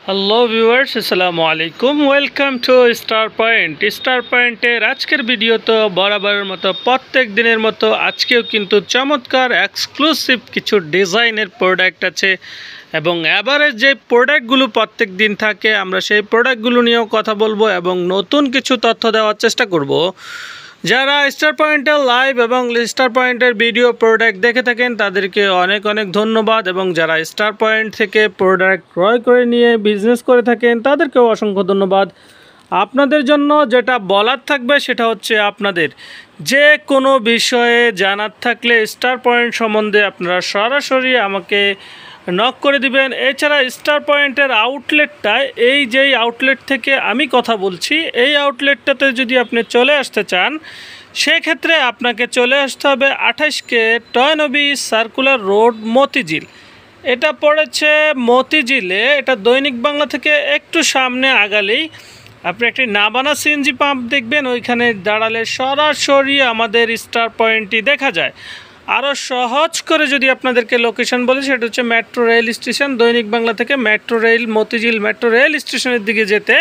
Hello viewers, আসসালামু আলাইকুম। Welcome to star point. Star পয়েন্টের আজকের ভিডিও তো বরাবরের মতো প্রত্যেক দিনের মতো আজকেও কিন্তু চমৎকার এক্সক্লুসিভ কিছু ডিজাইনের প্রোডাক্ট আছে এবং এভারেজ যে প্রোডাক্টগুলো প্রত্যেক দিন থাকে আমরা সেই প্রোডাক্টগুলো নিয়েও কথা বলবো এবং নতুন কিছু তথ্য দেওয়ার চেষ্টা করব। যারা স্টার পয়েন্টের লাইভ এবং স্টার পয়েন্টের ভিডিও প্রোডাক্ট দেখে থাকেন তাদেরকে অনেক অনেক ধন্যবাদ এবং যারা স্টার পয়েন্ট থেকে প্রোডাক্ট ক্রয় করে নিয়ে বিজনেস করে থাকেন তাদেরকেও অসংখ্য ধন্যবাদ। আপনাদের জন্য যেটা বলার থাকবে সেটা হচ্ছে আপনাদের যে কোনো বিষয়ে জানার থাকলে স্টার পয়েন্ট সম্বন্ধে আপনারা সরাসরি আমাকে নক করে দিবেন। এছাড়া স্টার পয়েন্টের আউটলেটটায় এই যেই আউটলেট থেকে আমি কথা বলছি এই আউটলেটটাতে যদি আপনি চলে আসতে চান সেক্ষেত্রে আপনাকে চলে আসতে হবে 28K টয়নবী সার্কুলার রোড মতিঝিল। এটা পড়েছে মতিঝিলে, এটা দৈনিক বাংলা থেকে একটু সামনে আগালেই আপনি একটি নাবানা সিএনজি পাম্প দেখবেন, ওইখানে দাঁড়ালে সরাসরি আমাদের স্টার পয়েন্টটি দেখা যায়। আরও সহজ করে যদি আপনাদেরকে লোকেশন বলি সেটা হচ্ছে মেট্রো রেল স্টেশন, দৈনিক বাংলা থেকে metro rail Motijheel metro rail স্টেশনের দিকে যেতে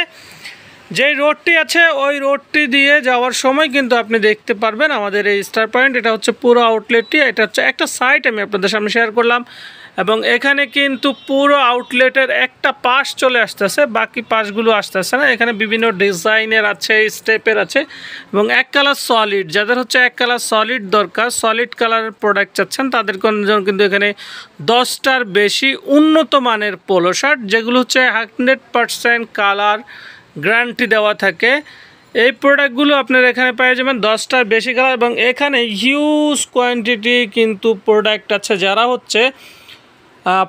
যেই রোডটি আছে ওই রোডটি দিয়ে যাওয়ার সময় কিন্তু আপনি দেখতে পারবেন আমাদের এই স্টার পয়েন্ট। এটা হচ্ছে পুরো আউটলেটটি, এটা হচ্ছে একটা সাইট আমি আপনাদের সামনে শেয়ার করলাম এবং এখানে কিন্তু পুরো আউটলেটের একটা পাশ চলে আসতেছে, বাকি পাশগুলো আসতেছে না। এখানে বিভিন্ন ডিজাইনের আছে, স্টেপের আছে এবং এক কালার সলিড, যাদের হচ্ছে এক কালার সলিড দরকার, সলিড কালারের প্রোডাক্ট চাচ্ছেন তাদের জন্য কিন্তু এখানে 10টার বেশি উন্নত মানের পোলো শার্ট যেগুলো হচ্ছে 100% কালার গ্যারান্টি দেওয়া থাকে। এই প্রোডাক্টগুলো আপনারা এখানে পেয়ে যাবেন 10টার বেশি কালার এবং এখানে হিউজ কোয়ান্টিটি কিন্তু প্রোডাক্ট আছে। যারা হচ্ছে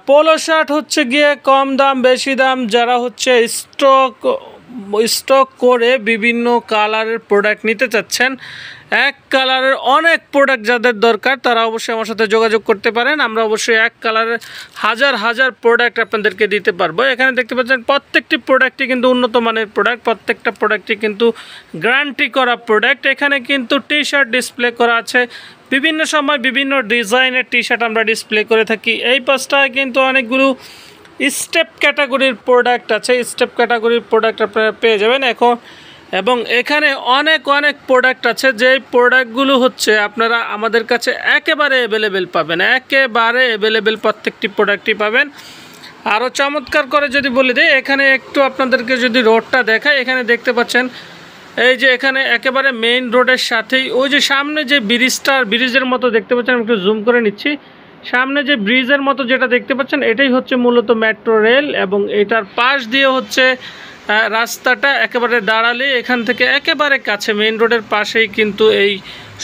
পোলো শার্ট হচ্ছে গিয়ে কম দাম বেশি দাম, যারা হচ্ছে স্টক করে বিভিন্ন কালারের প্রোডাক্ট নিতে চাচ্ছেন, এক কালারের অনেক প্রোডাক্ট যাদের দরকার তারা অবশ্যই আমার সাথে যোগাযোগ করতে পারেন। আমরা অবশ্যই এক কালারের হাজার হাজার প্রোডাক্ট আপনাদেরকে দিতে পারবো। এখানে দেখতে পাচ্ছেন প্রত্যেকটি প্রোডাক্টই কিন্তু উন্নত মানের প্রোডাক্ট, প্রত্যেকটা প্রোডাক্টই কিন্তু গ্যারান্টি করা প্রোডাক্ট। এখানে কিন্তু টি শার্ট ডিসপ্লে করা আছে, বিভিন্ন সময় বিভিন্ন ডিজাইনের টি শার্ট আমরা ডিসপ্লে করে থাকি। এই পাশটায় কিন্তু অনেকগুলো স্টেপ ক্যাটাগরির প্রোডাক্ট আছে, স্টেপ ক্যাটাগরির প্রোডাক্ট আপনারা পেয়ে যাবেন এখন। এবং এখানে অনেক অনেক প্রোডাক্ট আছে যেই প্রোডাক্টগুলো হচ্ছে আপনারা আমাদের কাছে একেবারে অ্যাভেলেবেল পাবেন, একেবারে অ্যাভেলেবেল প্রত্যেকটি প্রোডাক্টই পাবেন। আরও চমৎকার করে যদি বলে দিই, এখানে একটু আপনাদেরকে যদি রোডটা দেখায়, এখানে দেখতে পাচ্ছেন এই যে এখানে একেবারে মেইন রোডের সাথেই ওই যে সামনে যে ব্রিজের মতো দেখতে পাচ্ছেন, আমি একটু জুম করে নিচ্ছি, সামনে যে ব্রিজের মতো যেটা দেখতে পাচ্ছেন এটাই হচ্ছে মূলত মেট্রো রেল এবং এটার পাশ দিয়ে হচ্ছে রাস্তাটা একেবারে দাঁড়ালে এখান থেকে একেবারে কাছে মেইন রোডের পাশেই কিন্তু এই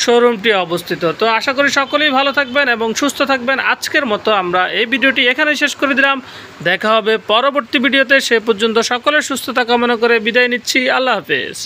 শোরুমটি অবস্থিত। তো আশা করি সকলেই ভালো থাকবেন এবং সুস্থ থাকবেন। আজকের মতো আমরা এই ভিডিওটি এখানে শেষ করে দিলাম, দেখা হবে পরবর্তী ভিডিওতে। সে পর্যন্ত সকলের সুস্থতা কামনা করে বিদায় নিচ্ছি। আল্লাহ হাফেজ।